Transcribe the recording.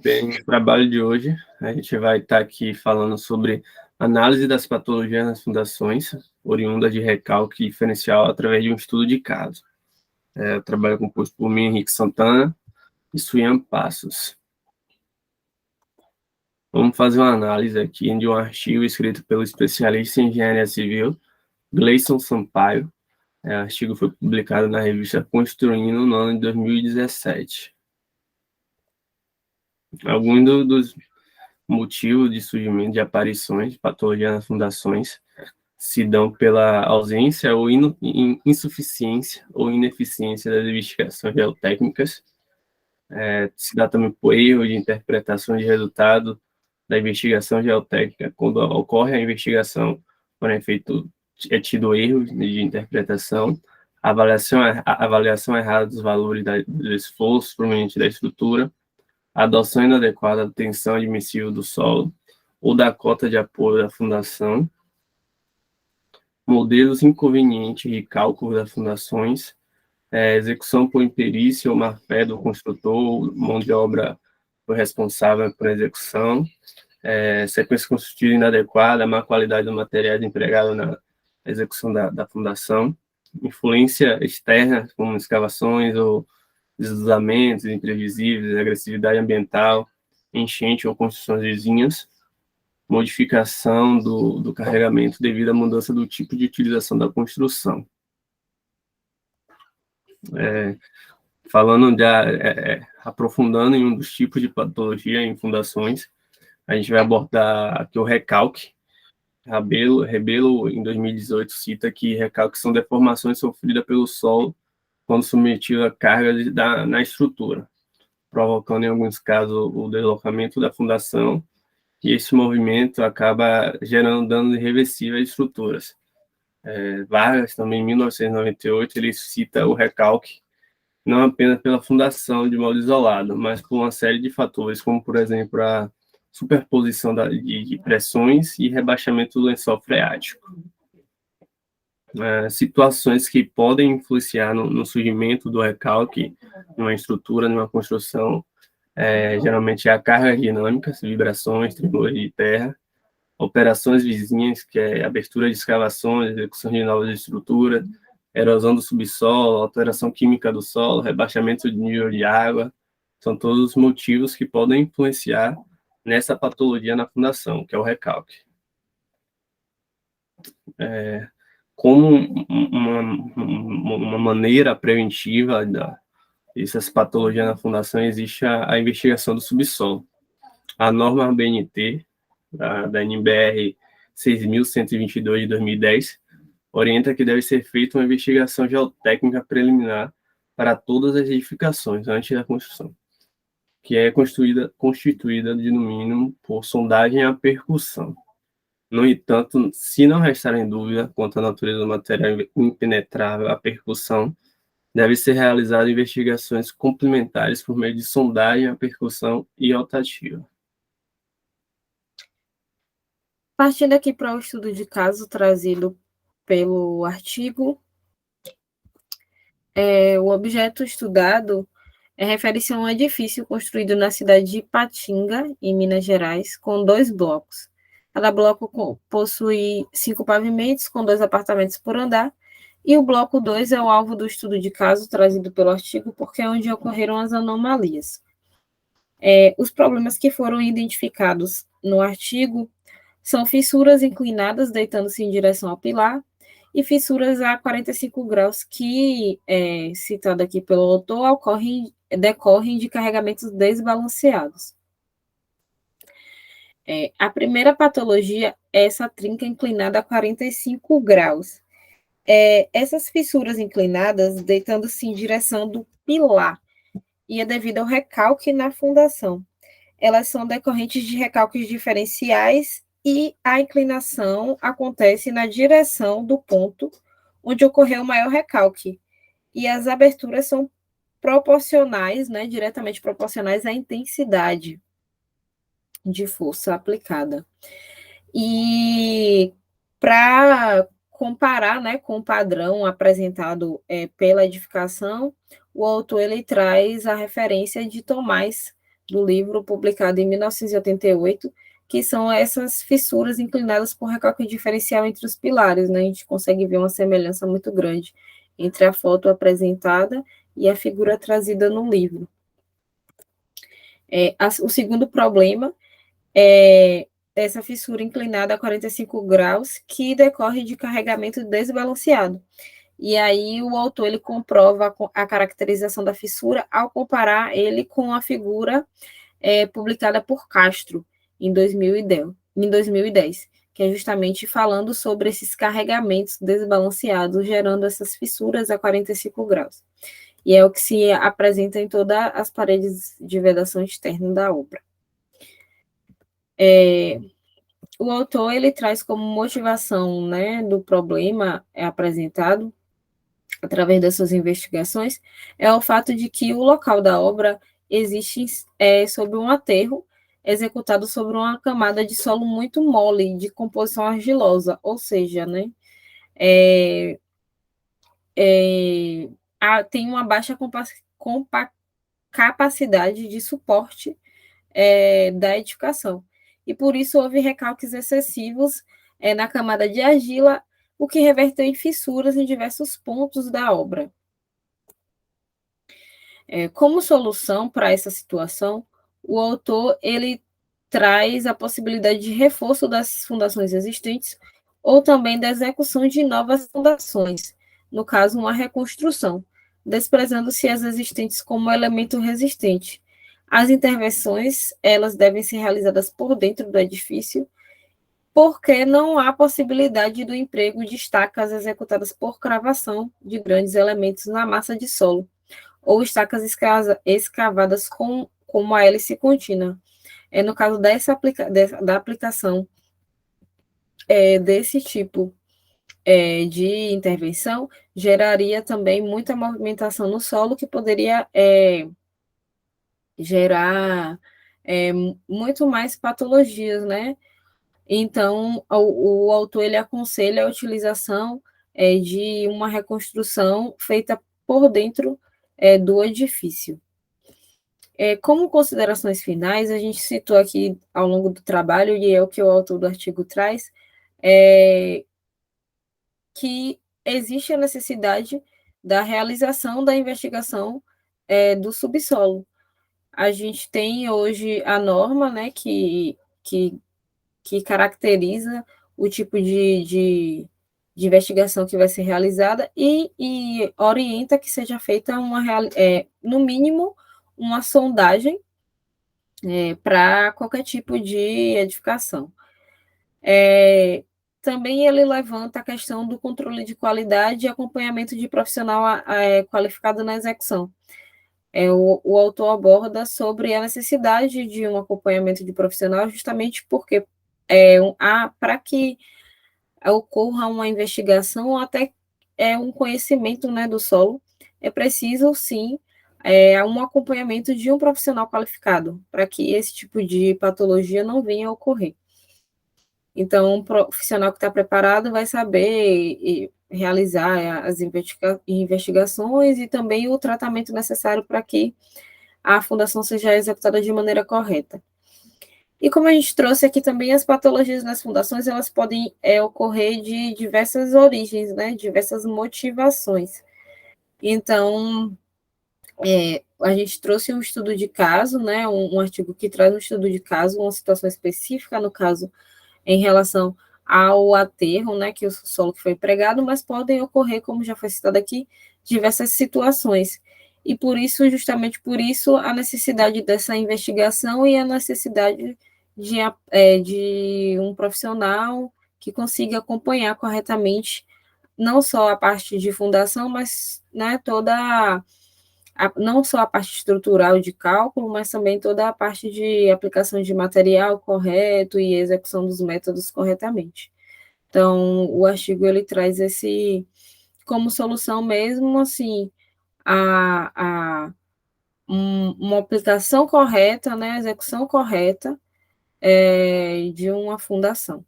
Bem, no trabalho de hoje, a gente vai estar aqui falando sobre análise das patologias nas fundações, oriunda de recalque diferencial através de um estudo de caso. O trabalho é composto por mim, Henrique Santana e Suyan Passos. Vamos fazer uma análise aqui de um artigo escrito pelo especialista em engenharia civil, Gleison Sampaio. O artigo foi publicado na revista Construindo no ano de 2017. Alguns dos motivos de surgimento de aparições de patologia nas fundações se dão pela ausência ou insuficiência ou ineficiência das investigações geotécnicas. Se dá também por erro de interpretação de resultado da investigação geotécnica. Quando ocorre a investigação, porém é tido erro de interpretação, a avaliação errada dos valores do esforço proveniente da estrutura, a adoção inadequada da tensão admissível do solo ou da cota de apoio da fundação, modelos inconvenientes de cálculo das fundações, execução por imperícia ou má-fé do construtor, mão de obra responsável por execução, sequência construtiva inadequada, má qualidade do material empregado na execução da fundação, influência externa, como escavações ou deslizamentos imprevisíveis, agressividade ambiental, enchente ou construções vizinhas, modificação do carregamento devido à mudança do tipo de utilização da construção. Aprofundando em um dos tipos de patologia em fundações, a gente vai abordar aqui o recalque. Rebelo, em 2018, cita que recalques são deformações sofridas pelo solo quando submetido a cargas na estrutura, provocando, em alguns casos, o deslocamento da fundação, e esse movimento acaba gerando danos irreversíveis às estruturas. Vargas, também em 1998, ele cita o recalque não apenas pela fundação de modo isolado, mas por uma série de fatores, como, por exemplo, a superposição de pressões e rebaixamento do lençol freático. Situações que podem influenciar no surgimento do recalque numa estrutura, numa construção, geralmente é a carga dinâmica, vibrações, tremores de terra, operações vizinhas, que é abertura de escavações, execução de novas estruturas, erosão do subsolo, alteração química do solo, rebaixamento de nível de água, são todos os motivos que podem influenciar nessa patologia na fundação, que é o recalque. Como uma maneira preventiva dessas patologias na fundação, existe a investigação do subsolo. A norma BNT, da NBR 6.122 de 2010, orienta que deve ser feita uma investigação geotécnica preliminar para todas as edificações antes da construção, que é constituída de, no mínimo, por sondagem à percussão. No entanto, se não restarem dúvida quanto à natureza do material impenetrável à percussão, deve ser realizada investigações complementares por meio de sondagem à percussão e rotativa. Partindo aqui para o estudo de caso trazido pelo artigo, o objeto estudado refere-se a um edifício construído na cidade de Ipatinga, em Minas Gerais, com 2 blocos. Cada bloco possui 5 pavimentos, com 2 apartamentos por andar, e o bloco 2 é o alvo do estudo de caso trazido pelo artigo, porque é onde ocorreram as anomalias. Os problemas que foram identificados no artigo são fissuras inclinadas, deitando-se em direção ao pilar, e fissuras a 45 graus que, citado aqui pelo autor, decorrem de carregamentos desbalanceados. A primeira patologia é essa trinca inclinada a 45 graus. Essas fissuras inclinadas, deitando-se em direção do pilar, e é devido ao recalque na fundação. Elas são decorrentes de recalques diferenciais e a inclinação acontece na direção do ponto onde ocorreu o maior recalque. E as aberturas são proporcionais, diretamente proporcionais à intensidade de força aplicada. E para comparar, com o padrão apresentado pela edificação, o autor ele traz a referência de Tomás do livro, publicado em 1988, que são essas fissuras inclinadas por recalque diferencial entre os pilares, né? A gente consegue ver uma semelhança muito grande entre a foto apresentada e a figura trazida no livro. O segundo problema é essa fissura inclinada a 45 graus, que decorre de carregamento desbalanceado. E aí o autor ele comprova a caracterização da fissura ao comparar ele com a figura publicada por Castro em 2010, que é justamente falando sobre esses carregamentos desbalanceados, gerando essas fissuras a 45 graus. E é o que se apresenta em todas as paredes de vedação externa da obra. O autor ele traz como motivação, né, do problema apresentado através das suas investigações é o fato de que o local da obra existe sob um aterro executado sobre uma camada de solo muito mole, de composição argilosa, ou seja, né, tem uma baixa capacidade de suporte da edificação. E por isso houve recalques excessivos na camada de argila, o que reverteu em fissuras em diversos pontos da obra. Como solução para essa situação, o autor ele traz a possibilidade de reforço das fundações existentes ou também da execução de novas fundações, no caso, uma reconstrução, desprezando-se as existentes como elemento resistente. As intervenções, elas devem ser realizadas por dentro do edifício, porque não há possibilidade do emprego de estacas executadas por cravação de grandes elementos na massa de solo, ou estacas escavadas com uma hélice contínua. No caso da aplicação desse tipo de intervenção, geraria também muita movimentação no solo, que poderia gerar muito mais patologias, né? Então, o autor ele aconselha a utilização de uma reconstrução feita por dentro do edifício. Como considerações finais, a gente citou aqui ao longo do trabalho, e é o que o autor do artigo traz, que existe a necessidade da realização da investigação do subsolo. A gente tem hoje a norma, né, que caracteriza o tipo de investigação que vai ser realizada e orienta que seja feita no mínimo, uma sondagem para qualquer tipo de edificação. Também ele levanta a questão do controle de qualidade e acompanhamento de profissional qualificado na execução. O autor aborda sobre a necessidade de um acompanhamento de profissional, justamente porque para que ocorra uma investigação, até um conhecimento, né, do solo, é preciso, sim, um acompanhamento de um profissional qualificado, para que esse tipo de patologia não venha a ocorrer. Então, um profissional que está preparado vai saber realizar as investigações e também o tratamento necessário para que a fundação seja executada de maneira correta. E como a gente trouxe aqui também, as patologias nas fundações, elas podem ocorrer de diversas origens, né, diversas motivações. Então, a gente trouxe um estudo de caso, né, um artigo que traz um estudo de caso, uma situação específica, no caso, em relação ao aterro, né, que o solo que foi empregado, mas podem ocorrer, como já foi citado aqui, diversas situações. E por isso, justamente por isso, a necessidade dessa investigação e a necessidade de um profissional que consiga acompanhar corretamente não só a parte de fundação, mas, né, não só a parte estrutural de cálculo, mas também toda a parte de aplicação de material correto e execução dos métodos corretamente. Então, o artigo ele traz como solução mesmo, assim, uma aplicação correta, né, execução correta de uma fundação.